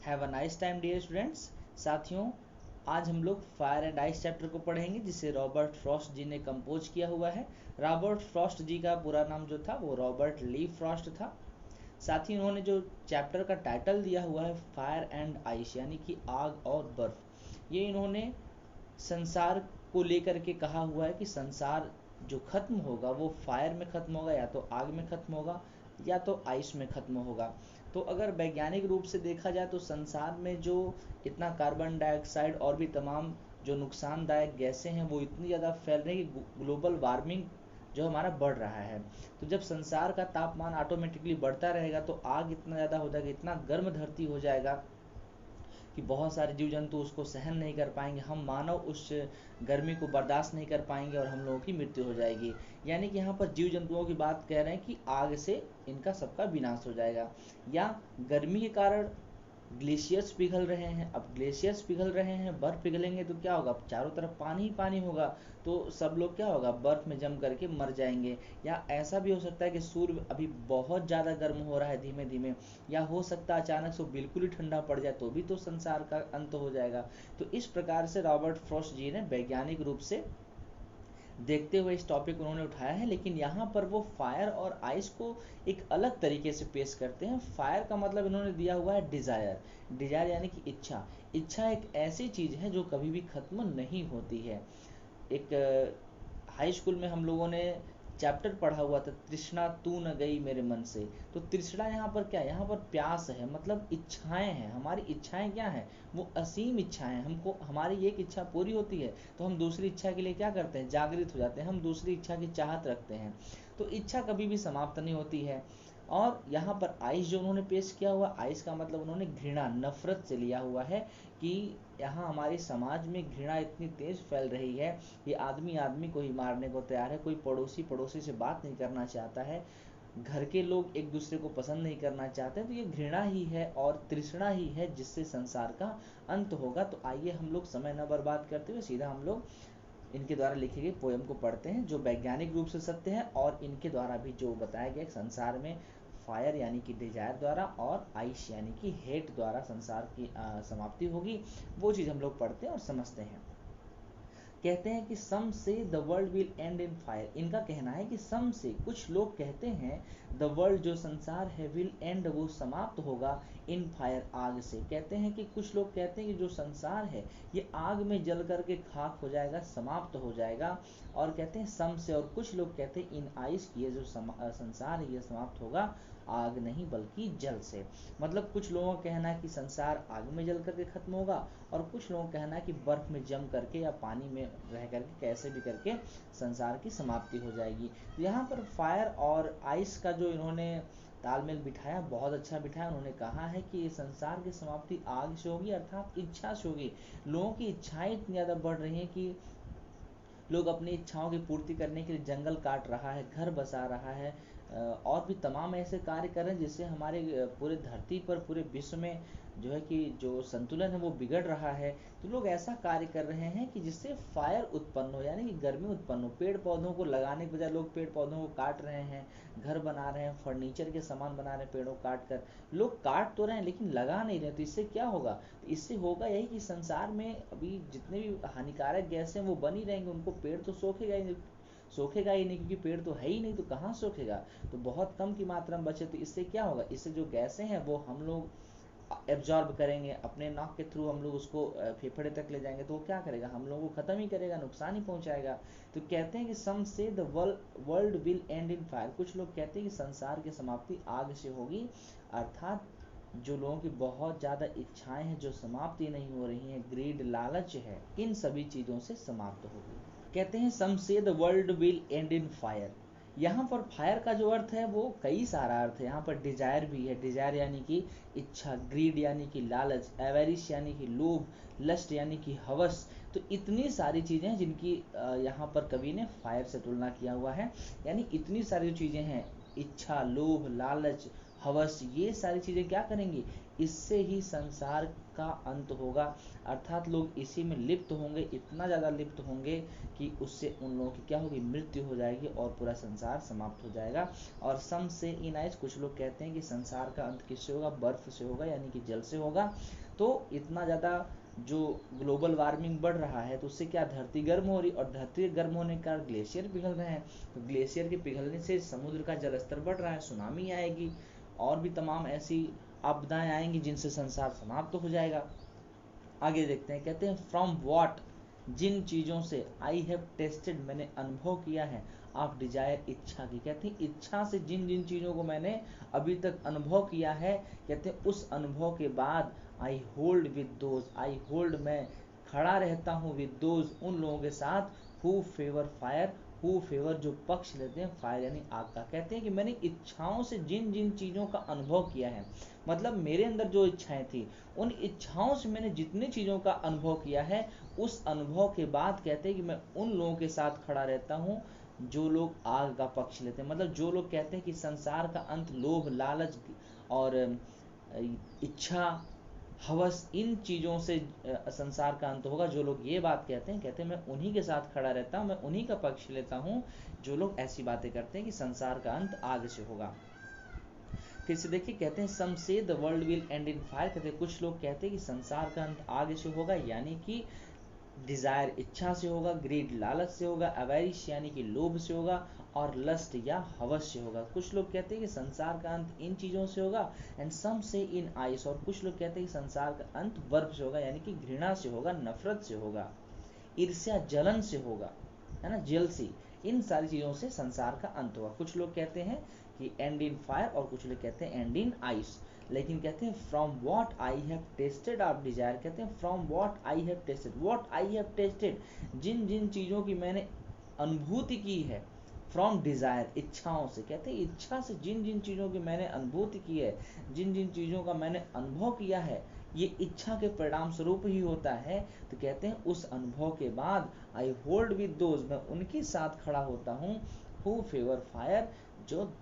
Have a nice time dear students. साथियों, आज हम लोग फायर एंड आइस चैप्टर को पढ़ेंगे जिसे रॉबर्ट फ्रॉस्ट जी ने कंपोज किया हुआ है। रॉबर्ट फ्रॉस्ट जी का पूरा नाम जो था वो रॉबर्ट ली फ्रॉस्ट था। साथ ही उन्होंने जो चैप्टर का टाइटल दिया हुआ है फायर एंड आइस यानी कि आग और बर्फ, ये इन्होंने संसार को लेकर के कहा हुआ है कि संसार जो खत्म होगा वो फायर में खत्म होगा, या तो आग में खत्म होगा या तो आइस में खत्म होगा। तो अगर वैज्ञानिक रूप से देखा जाए तो संसार में जो इतना कार्बन डाइऑक्साइड और भी तमाम जो नुकसानदायक गैसें हैं वो इतनी ज़्यादा फैल रही है कि ग्लोबल वार्मिंग जो हमारा बढ़ रहा है। तो जब संसार का तापमान ऑटोमेटिकली बढ़ता रहेगा तो आग इतना ज़्यादा हो जाएगा, इतना गर्म धरती हो जाएगा कि बहुत सारे जीव जंतु उसको सहन नहीं कर पाएंगे। हम मानव उस गर्मी को बर्दाश्त नहीं कर पाएंगे और हम लोगों की मृत्यु हो जाएगी। यानी कि यहाँ पर जीव जंतुओं की बात कह रहे हैं कि आग से इनका सबका विनाश हो जाएगा। या गर्मी के कारण ग्लेशियर्स पिघल रहे हैं। अब ग्लेशियर्स पिघल रहे हैं, बर्फ पिघलेंगे तो क्या होगा, चारों तरफ पानी ही पानी होगा, तो सब लोग क्या होगा, बर्फ में जम करके मर जाएंगे। या ऐसा भी हो सकता है कि सूर्य अभी बहुत ज़्यादा गर्म हो रहा है धीमे धीमे, या हो सकता है अचानक से बिल्कुल ही ठंडा पड़ जाए तो भी तो संसार का अंत हो जाएगा। तो इस प्रकार से रॉबर्ट फ्रॉस्ट जी ने वैज्ञानिक रूप से देखते हुए इस टॉपिक उन्होंने उठाया है। लेकिन यहाँ पर वो फायर और आइस को एक अलग तरीके से पेश करते हैं। फायर का मतलब इन्होंने दिया हुआ है डिज़ायर। डिज़ायर यानी कि इच्छा। इच्छा एक ऐसी चीज़ है जो कभी भी खत्म नहीं होती है। एक हाई स्कूल में हम लोगों ने चैप्टर पढ़ा हुआ था, तृष्णा तू न गई मेरे मन से। तो तृष्णा यहाँ पर क्या है, यहाँ पर प्यास है, मतलब इच्छाएं हैं। हमारी इच्छाएं क्या हैं, वो असीम इच्छाएं। हमको हमारी एक इच्छा पूरी होती है तो हम दूसरी इच्छा के लिए क्या करते हैं, जागृत हो जाते हैं, हम दूसरी इच्छा की चाहत रखते हैं। तो इच्छा कभी भी समाप्त नहीं होती है। और यहाँ पर आइस जो उन्होंने पेश किया हुआ, आइस का मतलब उन्होंने घृणा, नफरत से लिया हुआ है कि यहाँ हमारे समाज में घृणा इतनी तेज फैल रही है कि आदमी आदमी को ही मारने को तैयार है। कोई पड़ोसी पड़ोसी से बात नहीं करना चाहता है, घर के लोग एक दूसरे को पसंद नहीं करना चाहते। तो ये घृणा ही है और तृष्णा ही है जिससे संसार का अंत होगा। तो आइए हम लोग समय न बर्बाद करते हुए सीधा हम लोग इनके द्वारा लिखे गए पोएम को पढ़ते हैं जो वैज्ञानिक रूप से सत्य है, और इनके द्वारा भी जो बताया गया संसार में फायर यानी कि डिजायर द्वारा और आइस यानी कि हेट द्वारा संसार की समाप्ति होगी, वो चीज़ हम लोग पढ़ते हैं और समझते हैं। कहते हैं कि सम से the world will and in fire. इनका कहना है कि सम से, कुछ लोग कहते हैं, द वर्ल्ड जो संसार है, विल एंड वो समाप्त होगा, इन फायर आग से। कहते हैं कि कुछ लोग कहते हैं कि जो संसार है ये आग में जल करके खाक हो जाएगा, समाप्त हो जाएगा। और कहते हैं सम से, और कुछ लोग कहते हैं इन आइस की, ये जो संसार है ये समाप्त होगा आग नहीं बल्कि जल से। मतलब कुछ लोगों का कहना है कि संसार आग में जल करके खत्म होगा, और कुछ लोगों का कहना है कि बर्फ में जम करके या पानी में रह करके कैसे भी करके संसार की समाप्ति हो जाएगी। तो यहाँ पर फायर और आइस का जो इन्होंने तालमेल बिठाया, बहुत अच्छा बिठाया। उन्होंने कहा है कि ये संसार की समाप्ति आग से होगी, अर्थात इच्छा से होगी। लोगों की इच्छाएं इतनी ज़्यादा बढ़ रही हैं कि लोग अपनी इच्छाओं की पूर्ति करने के लिए जंगल काट रहा है, घर बसा रहा है, और भी तमाम ऐसे कार्य कर रहे हैं जिससे हमारे पूरे धरती पर, पूरे विश्व में जो है कि जो संतुलन है वो बिगड़ रहा है। तो लोग ऐसा कार्य कर रहे हैं कि जिससे फायर उत्पन्न हो, यानी कि गर्मी उत्पन्न हो। पेड़ पौधों को लगाने के बजाय लोग पेड़ पौधों को काट रहे हैं, घर बना रहे हैं, फर्नीचर के सामान बना रहे हैं पेड़ों काट कर। लोग काट तो रहे हैं लेकिन लगा नहीं रहे। तो इससे क्या होगा, तो इससे होगा यही कि संसार में अभी जितने भी हानिकारक गैस हैं वो बनी रहेंगे, उनको पेड़ तो सोखेगा ही नहीं, क्योंकि पेड़ तो है ही नहीं, तो कहाँ सोखेगा। तो बहुत कम की मात्रा में बचे। तो इससे क्या होगा, इससे जो गैसें हैं वो हम लोग एब्जॉर्ब करेंगे अपने नाक के थ्रू, हम लोग उसको फेफड़े तक ले जाएंगे, तो वो क्या करेगा, हम लोगों को खत्म ही करेगा, नुकसान ही पहुंचाएगा। तो कहते हैं कि सम से the world will and in fire. कुछ लोग कहते हैं कि संसार की समाप्ति आग से होगी, अर्थात जो लोगों की बहुत ज़्यादा इच्छाएं हैं जो समाप्ति नहीं हो रही हैं, ग्रीड, लालच है, इन सभी चीज़ों से समाप्त होगी। कहते हैं सम से the world will and in fire. यहाँ पर फायर का जो अर्थ है वो कई सारा अर्थ है। यहाँ पर डिजायर भी है, डिजायर यानी कि इच्छा, ग्रीड यानी कि लालच, एवेरिश यानी कि लोभ, लस्ट यानी कि हवस। तो इतनी सारी चीज़ें हैं जिनकी यहाँ पर कवि ने फायर से तुलना किया हुआ है। यानी इतनी सारी चीज़ें हैं, इच्छा, लोभ, लालच, हवस, ये सारी चीज़ें क्या करेंगी, इससे ही संसार का अंत होगा, अर्थात लोग इसी में लिप्त होंगे, इतना ज़्यादा लिप्त होंगे कि उससे उन लोगों की क्या होगी, मृत्यु हो जाएगी और पूरा संसार समाप्त हो जाएगा। और सम से इन आइस, कुछ लोग कहते हैं कि संसार का अंत किससे होगा, बर्फ से होगा, यानी कि जल से होगा। तो इतना ज़्यादा जो ग्लोबल वार्मिंग बढ़ रहा है तो उससे क्या धरती गर्म हो रही, और धरती गर्म होने के कारण ग्लेशियर पिघल रहे हैं, तो ग्लेशियर के पिघलने से समुद्र का जलस्तर बढ़ रहा है, सुनामी आएगी और भी तमाम ऐसी आपदाएं आएंगी जिनसे संसार समाप्त हो जाएगा। आगे देखते हैं, कहते हैं फ्रॉम व्हाट, जिन चीज़ों से, आई हैव टेस्टेड, मैंने अनुभव किया है, ऑफ डिजायर, इच्छा की, कहते हैं इच्छा से जिन जिन चीज़ों को मैंने अभी तक अनुभव किया है, कहते हैं उस अनुभव के बाद I hold with those, I hold, मैं खड़ा रहता हूँ, विद दोज, उन लोगों के साथ, who favour fire, who favour, जो पक्ष लेते हैं फायर यानी आग का। कहते हैं कि मैंने इच्छाओं से जिन जिन चीज़ों का अनुभव किया है, मतलब मेरे अंदर जो इच्छाएं थी, उन इच्छाओं से मैंने जितनी चीज़ों का अनुभव किया है, उस अनुभव के बाद कहते हैं कि मैं उन लोगों के साथ खड़ा रहता हूँ जो लोग आग का पक्ष लेते हैं। मतलब जो लोग कहते हैं कि संसार का अंत लोभ, लालच और इच्छा, हवस, इन चीज़ों से संसार का अंत होगा, जो लोग ये बात कहते हैं मैं उन्हीं के साथ खड़ा रहता हूँ, मैं उन्हीं का पक्ष लेता हूँ जो लोग ऐसी बातें करते हैं कि संसार का अंत आग से होगा। फिर से देखिए, कहते हैं सम से the world will and in fire, कहते हैं कुछ लोग कहते हैं कि संसार का अंत आग से होगा, यानी कि डिजायर, इच्छा से होगा, ग्रीड, लालच से होगा, अवैरिश यानी कि लोभ से होगा, और लस्ट या हवस से होगा। कुछ लोग कहते हैं कि संसार का अंत इन चीज़ों से होगा, एंड सम से इन आइस, और कुछ लोग कहते हैं कि संसार का अंत बर्फ से होगा, यानी कि घृणा से होगा, नफरत से होगा, ईर्ष्या, जलन से होगा, है ना, जेलसी, इन सारी चीज़ों से संसार का अंत होगा। कुछ लोग कहते हैं कि एंड इन फायर, और कुछ लोग कहते हैं एंड इन आइस। लेकिन कहते हैं from what I have tasted of desire, कहते हैं from what I have tasted, what I have tasted, जिन जिन चीज़ों की मैंने अनुभूति की है, फ्रॉम डिजायर, इच्छाओं से, कहते हैं इच्छा से जिन जिन चीज़ों की मैंने अनुभूति की है, जिन जिन चीज़ों का मैंने अनुभव किया है, ये इच्छा के परिणाम स्वरूप ही होता है। तो कहते हैं उस अनुभव के बाद आई होल्ड विद दोज, मैं उनके साथ खड़ा होता हूँ, हु फेवर फायर, जो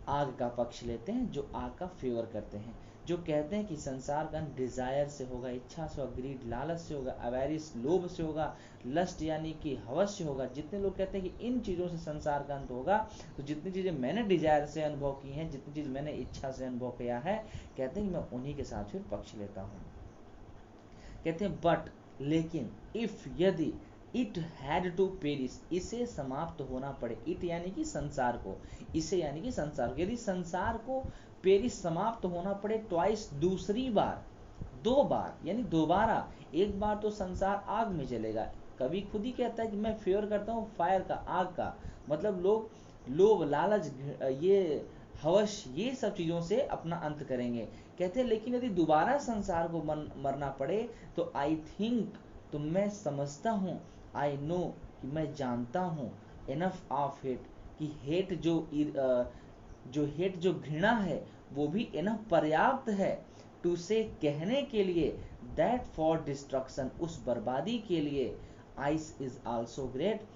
आग का पक्ष लेते हैं, जो आग का फेवर करते हैं, जो कहते हैं कि संसार का डिजायर से होगा, इच्छा से होगा, ग्रीड, लालच से होगा, अवैरिश, लोभ से होगा, लस्ट यानी कि हवस से होगा। जितने लोग कहते हैं कि इन चीज़ों से संसार का अंत होगा, तो जितनी चीज़ें मैंने डिजायर से अनुभव की हैं, जितनी चीज़ मैंने इच्छा से अनुभव किया है, कहते हैं कि मैं उन्हीं के साथ फिर पक्ष लेता हूँ। कहते हैं बट, लेकिन, इफ, यदि, इट हैड टू पेरिस, इसे समाप्त होना पड़े, इट यानी कि संसार को, इसे यानी कि संसार को, यदि संसार को पेरिस, समाप्त होना पड़े, ट्वाइस, दूसरी बार, दो बार, यानी दोबारा, एक बार तो संसार आग में जलेगा, कभी खुद ही कहता है कि मैं फेवर करता हूँ फायर का, आग का, मतलब लोग लोभ, लालच, ये हवस, ये सब चीज़ों से अपना अंत करेंगे। कहते हैं लेकिन यदि दोबारा संसार को मरना पड़े, तो आई थिंक, तो मैं समझता हूँ, आई नो, कि मैं जानता हूँ, इनफ ऑफ हेट, कि हेट जो हेट, जो घृणा है, वो भी इनफ, पर्याप्त है, टू से, कहने के लिए, दैट फॉर डिस्ट्रक्शन, उस बर्बादी के लिए, आइस इज आल्सो ग्रेट,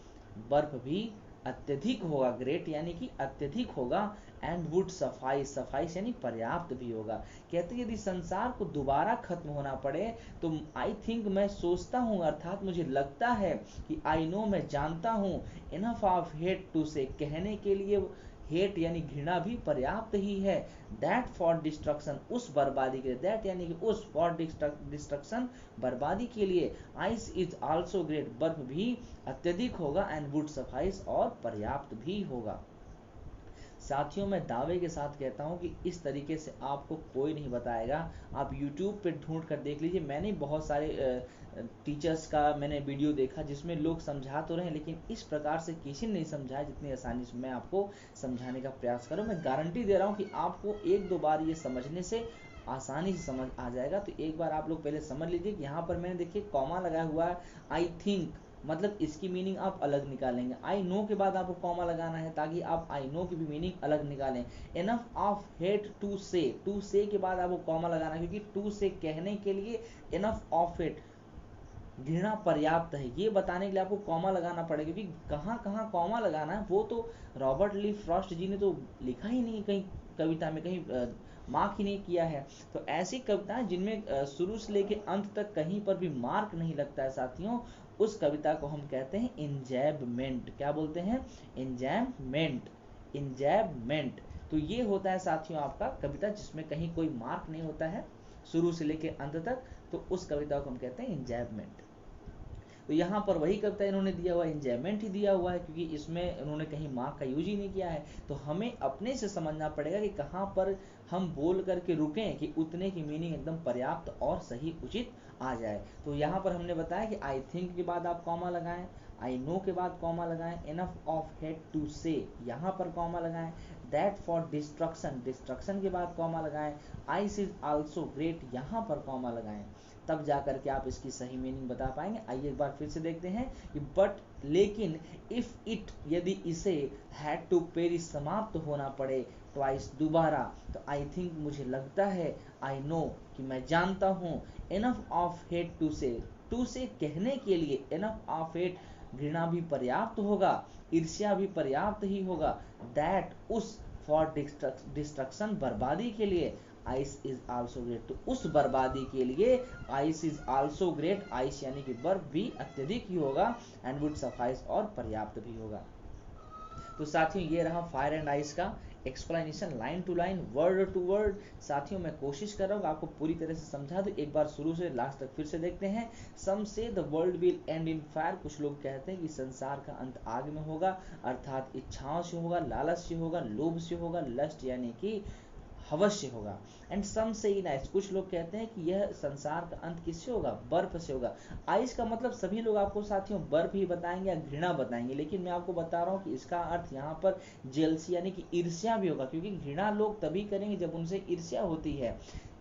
बर्फ भी अत्यधिक होगा, ग्रेट यानी कि अत्यधिक होगा, एंड वुड सफाइस, सफाइस यानी पर्याप्त भी होगा। कहते यदि संसार को दोबारा खत्म होना पड़े, तो आई थिंक, मैं सोचता हूँ, अर्थात मुझे लगता है कि आई नो, मैं जानता हूँ, इनफ ऑफ हेट, टू से, कहने के लिए, हेट यानी घृणा भी पर्याप्त ही है, दैट फॉर डिस्ट्रक्शन, उस बर्बादी के लिए, दैट यानी कि उस, फॉर डिस्ट्रक्शन, बर्बादी के लिए, आइस इज आल्सो ग्रेट, बर्फ भी अत्यधिक होगा, एंड वुड सफाइस, और पर्याप्त भी होगा। साथियों, मैं दावे के साथ कहता हूं कि इस तरीके से आपको कोई नहीं बताएगा। आप YouTube पे ढूंढ कर देख लीजिए, मैंने बहुत सारे टीचर्स का मैंने वीडियो देखा जिसमें लोग समझा तो रहे हैं, लेकिन इस प्रकार से किसी ने नहीं समझाया जितनी आसानी से मैं आपको समझाने का प्रयास करूँ। मैं गारंटी दे रहा हूँ कि आपको एक दो बार ये समझने से आसानी से समझ आ जाएगा। तो एक बार आप लोग पहले समझ लीजिए कि यहाँ पर मैंने देखिए कॉमा लगाया हुआ है, आई थिंक, मतलब इसकी मीनिंग आप अलग निकालेंगे। आई नो के बाद आपको कॉमा लगाना है ताकि आप आई नो की भी मीनिंग अलग निकालें। इनफ ऑफ हेट टू से, टू से के बाद आपको कॉमा लगाना है, क्योंकि टू से कहने के लिए, इनफ ऑफ हेट घृणा पर्याप्त है, ये बताने के लिए आपको कॉमा लगाना पड़ेगा। क्योंकि कहाँ कहाँ कॉमा लगाना है वो तो रॉबर्ट ली फ्रॉस्ट जी ने तो लिखा ही नहीं कहीं कविता में, कहीं मार्क ही नहीं किया है। तो ऐसी कविताएं जिनमें शुरू से लेके अंत तक कहीं पर भी मार्क नहीं लगता है साथियों, उस कविता को हम कहते हैं इंजैबमेंट। क्या बोलते हैं? इंजैबमेंट, इंजैबमेंट। तो ये होता है साथियों आपका कविता जिसमें कहीं कोई मार्क नहीं होता है शुरू से लेके अंत तक, तो उस कविता को हम कहते हैं इंजैबमेंट। तो यहाँ पर वही कविता इन्होंने दिया हुआ इंजॉयमेंट ही दिया हुआ है, क्योंकि इसमें इन्होंने कहीं मार्क का यूज ही नहीं किया है। तो हमें अपने से समझना पड़ेगा कि कहाँ पर हम बोल करके रुकें कि उतने की मीनिंग एकदम पर्याप्त और सही उचित आ जाए। तो यहाँ पर हमने बताया कि आई थिंक के बाद आप कॉमा लगाएं, आई नो के बाद कॉमा लगाएं, इनफ ऑफ हेड टू से यहाँ पर कॉमा लगाएं, दैट फॉर डिस्ट्रक्शन, डिस्ट्रक्शन के बाद कॉमा लगाएं, आइस इज आल्सो ग्रेट यहाँ पर कॉमा लगाएं, तब जा करके आप इसकी सही मीनिंग बता पाएंगे। आइए एक बार फिर से देखते हैं कि बट, लेकिन, इफ इट, यदि इसे, हैड टू पेरिश, समाप्त होना पड़े, ट्वाइस, दोबारा, तो आई थिंक, मुझे लगता है, आई नो, कि मैं जानता हूँ, इनफ ऑफ हेट टू से, टू से कहने के लिए, इनफ ऑफ हेट, घृणा भी पर्याप्त होगा, ईर्ष्या भी पर्याप्त ही होगा, दैट, उस, फॉर डिस्ट्रक्शन, बर्बादी के लिए, आइस इज आल्सो ग्रेट, तो उस बर्बादी के लिए ice is also great, ice यानी कि बर्फ भी अत्यधिक ही होगा, एंड वुड सफाइस, और पर्याप्त भी होगा। तो साथियों ये रहा फायर एंड आइस का explanation line to line, word to word. साथियों मैं कोशिश कर रहा हूँ आपको पूरी तरह से समझा दूं। एक बार शुरू से लास्ट तक फिर से देखते हैं। सम से the world will and in fire, कुछ लोग कहते हैं कि संसार का अंत आग में होगा, अर्थात इच्छाओं से होगा, लालच से होगा, लोभ से होगा, लस्ट यानी कि अवश्य होगा। एंड सम से इन आइस, कुछ लोग कहते हैं कि यह संसार का अंत किससे होगा? बर्फ से होगा। आइस का मतलब सभी लोग आपको साथियों बर्फ ही बताएंगे या घृणा बताएंगे, लेकिन मैं आपको बता रहा हूँ कि इसका अर्थ यहाँ पर जेलसी यानी कि ईर्ष्या भी होगा, क्योंकि घृणा लोग तभी करेंगे जब उनसे ईर्ष्या होती है,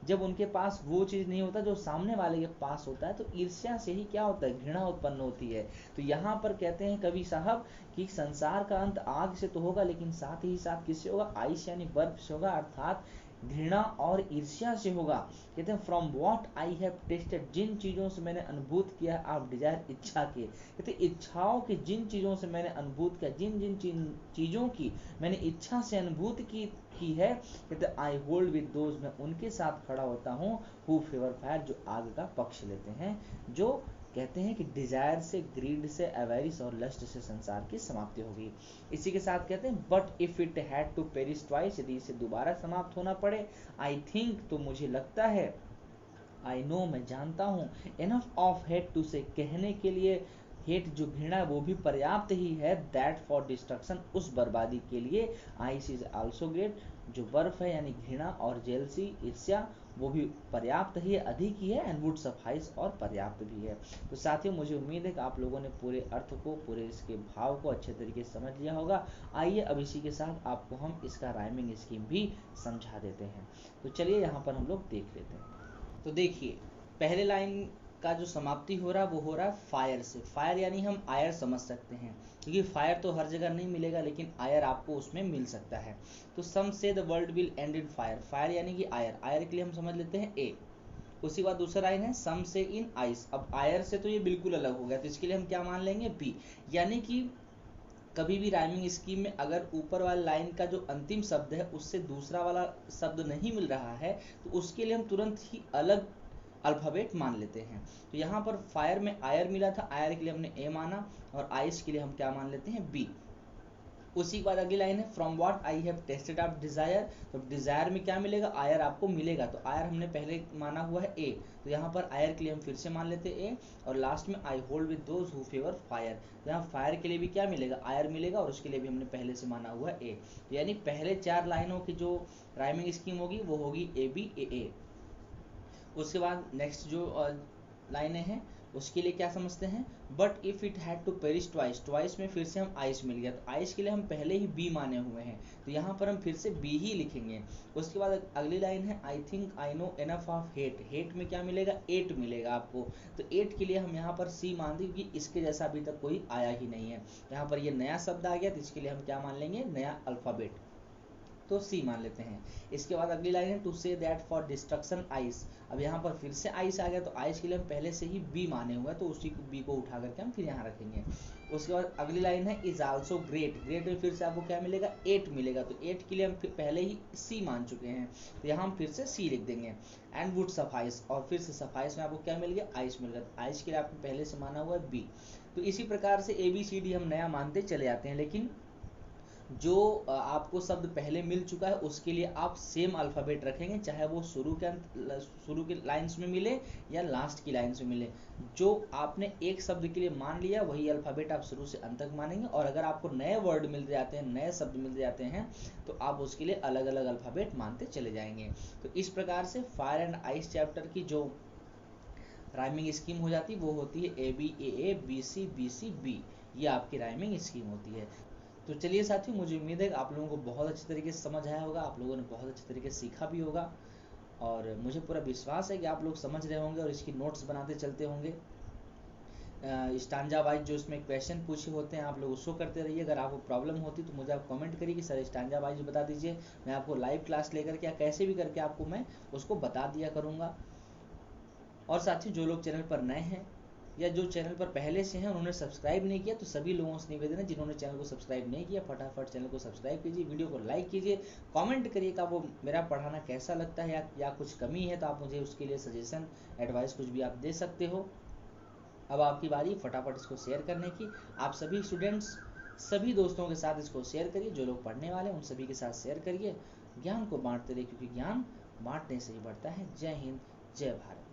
जब उनके पास वो चीज नहीं होता जो सामने वाले के पास होता है। तो ईर्ष्या से ही क्या होता है? घृणा उत्पन्न होती है। तो यहाँ पर कहते हैं कवि साहब कि संसार का अंत आग से तो होगा, लेकिन साथ ही साथ किससे होगा? आइस यानी बर्फ से होगा, अर्थात घृणा और ईर्ष्या से होगा। कहते हैं from what I have tasted, जिन चीजों से मैंने अनुभूत किया, आप डिजायर, इच्छा के, कहते इच्छाओं की जिन चीजों से मैंने अनुभूत किया, जिन जिन चीजों की मैंने इच्छा से अनुभूत की है, कहते आई होल्ड विद दोज, मैं उनके साथ खड़ा होता हूँ, हु फेवर फायर, जो आग का पक्ष लेते हैं, जो कहते हैं कि डिजायर से, ग्रीड से, एवेरिस और लस्ट से संसार की समाप्ति होगी। इसी के साथ कहते हैं but if it had to perish twice, यदि इसे दोबारा समाप्त होना पड़े, आई थिंक, तो मुझे लगता है, आई नो, मैं जानता हूँ, इनफ ऑफ हेट टू से, कहने के लिए, हेट जो घृणा वो भी पर्याप्त ही है, दैट फॉर डिस्ट्रक्शन, उस बर्बादी के लिए, आइस इज आल्सो ग्रेट, जो बर्फ है यानी घृणा, और जेलसी, ईर्ष्या, वो भी पर्याप्त ही है, अधिक ही है, एंड वुड सफाइस, और पर्याप्त भी है। तो साथियों मुझे उम्मीद है कि आप लोगों ने पूरे अर्थ को, पूरे इसके भाव को अच्छे तरीके से समझ लिया होगा। आइए अब इसी के साथ आपको हम इसका राइमिंग स्कीम भी समझा देते हैं। तो चलिए यहाँ पर हम लोग देख लेते हैं। तो देखिए पहले लाइन का जो समाप्ति हो रहा है वो हो रहा है फायर से। फायर यानी हम आयर समझ सकते हैं, क्योंकि फायर तो हर जगह नहीं मिलेगा, लेकिन आयर आपको उसमें मिल सकता है। तो सम से the world will and in fire, fire यानी कि आयर, आयर के लिए हम समझ लेते हैं ए। उसी बाद दूसरा लाइन है सम से इन आइस, अब आयर से तो ये बिल्कुल अलग हो गया, तो इसके लिए हम क्या मान लेंगे? बी। यानी कि कभी भी राइमिंग स्कीम में अगर ऊपर वाली लाइन का जो अंतिम शब्द है उससे दूसरा वाला शब्द नहीं मिल रहा है, तो उसके लिए हम तुरंत ही अलग अल्फाबेट मान लेते हैं। तो यहाँ पर फायर में आयर मिला था, आयर के लिए हमने ए माना, और आइस के लिए हम क्या मान लेते हैं? बी। उसी के बाद अगली लाइन है from what I have tasted of Dzire, तो डिजायर में क्या मिलेगा? आयर आपको मिलेगा, तो आयर हमने पहले माना हुआ है ए, तो यहाँ पर आयर के लिए हम फिर से मान लेते हैं ए, और लास्ट में I hold with those who favour fire, तो यहाँ फायर के लिए भी क्या मिलेगा? आयर मिलेगा, और उसके लिए भी हमने पहले से माना हुआ है ए। तो यानी पहले 4 लाइनों की जो राइमिंग स्कीम होगी वो होगी ए बी ए ए। उसके बाद नेक्स्ट जो लाइनें हैं उसके लिए क्या समझते हैं? But if it had to perish twice, twice में फिर से हम आइस मिल गया, तो आइस के लिए हम पहले ही बी माने हुए हैं, तो यहाँ पर हम फिर से बी ही लिखेंगे। उसके बाद अगली लाइन है I think I know enough of hate, hate में क्या मिलेगा? एट मिलेगा आपको, तो एट के लिए हम यहाँ पर सी मान दें, क्योंकि इसके जैसा अभी तक कोई आया ही नहीं है। यहाँ पर ये नया शब्द आ गया, तो इसके लिए हम क्या मान लेंगे? नया अल्फाबेट। तो सी मान लेते हैं। इसके बाद अगली लाइन है to say that for destruction ice. अब यहाँ पर फिर से आइस आ गया, तो आइस के लिए हम पहले से ही बी माने हुए हैं, तो उसी को बी को उठा करके हम फिर यहाँ रखेंगे। उसके बाद अगली लाइन है इज आल्सो ग्रेट। ग्रेट में फिर से आपको क्या मिलेगा, 8 मिलेगा, तो 8 के लिए हम पहले ही सी मान चुके हैं, तो यहाँ हम फिर से सी लिख देंगे। एंड वुड सफाइस, और फिर से सफाइस में आपको क्या मिल गया, आइस मिल गया, तो आइस के लिए आपको पहले से माना हुआ है बी। तो इसी प्रकार से ABCD हम नया मानते चले जाते हैं, लेकिन जो आपको शब्द पहले मिल चुका है उसके लिए आप सेम अल्फ़ाबेट रखेंगे, चाहे वो शुरू के लाइंस में मिले या लास्ट की लाइंस में मिले। जो आपने एक शब्द के लिए मान लिया वही अल्फ़ाबेट आप शुरू से अंत तक मानेंगे, और अगर आपको नए वर्ड मिल जाते हैं, नए शब्द मिल जाते हैं, तो आप उसके लिए अलग अलग अल्फ़ाबेट मानते चले जाएंगे। तो इस प्रकार से फायर एंड आइस चैप्टर की जो राइमिंग स्कीम हो जाती है वो होती है ABAA BC BC B, ये आपकी राइमिंग स्कीम होती है। तो चलिए साथियों, मुझे उम्मीद है कि आप लोगों को बहुत अच्छी तरीके से समझ आया होगा, आप लोगों ने बहुत अच्छी तरीके से सीखा भी होगा, और मुझे पूरा विश्वास है कि आप लोग समझ रहे होंगे और इसकी नोट्स बनाते चलते होंगे। स्टांजा वाइज जो इसमें क्वेश्चन पूछे होते हैं आप लोग उसको करते रहिए। अगर आपको प्रॉब्लम होती तो मुझे आप कमेंट करिए कि सर स्टांजा वाइज बता दीजिए, मैं आपको लाइव क्लास लेकर के या कैसे भी करके आपको मैं उसको बता दिया करूँगा। और साथियों, जो लोग चैनल पर नए हैं या जो चैनल पर पहले से हैं उन्होंने सब्सक्राइब नहीं किया, तो सभी लोगों से निवेदन है जिन्होंने चैनल को सब्सक्राइब नहीं किया फटाफट चैनल को सब्सक्राइब कीजिए, वीडियो को लाइक कीजिए, कमेंट करिए कि आपको मेरा पढ़ाना कैसा लगता है, या कुछ कमी है तो आप मुझे उसके लिए सजेशन एडवाइस कुछ भी आप दे सकते हो। अब आपकी बारी फटाफट इसको शेयर करने की। आप सभी स्टूडेंट्स सभी दोस्तों के साथ इसको शेयर करिए, जो लोग पढ़ने वाले हैं उन सभी के साथ शेयर करिए। ज्ञान को बांटते रहिए, क्योंकि ज्ञान बांटने से ही बढ़ता है। जय हिंद, जय भारत।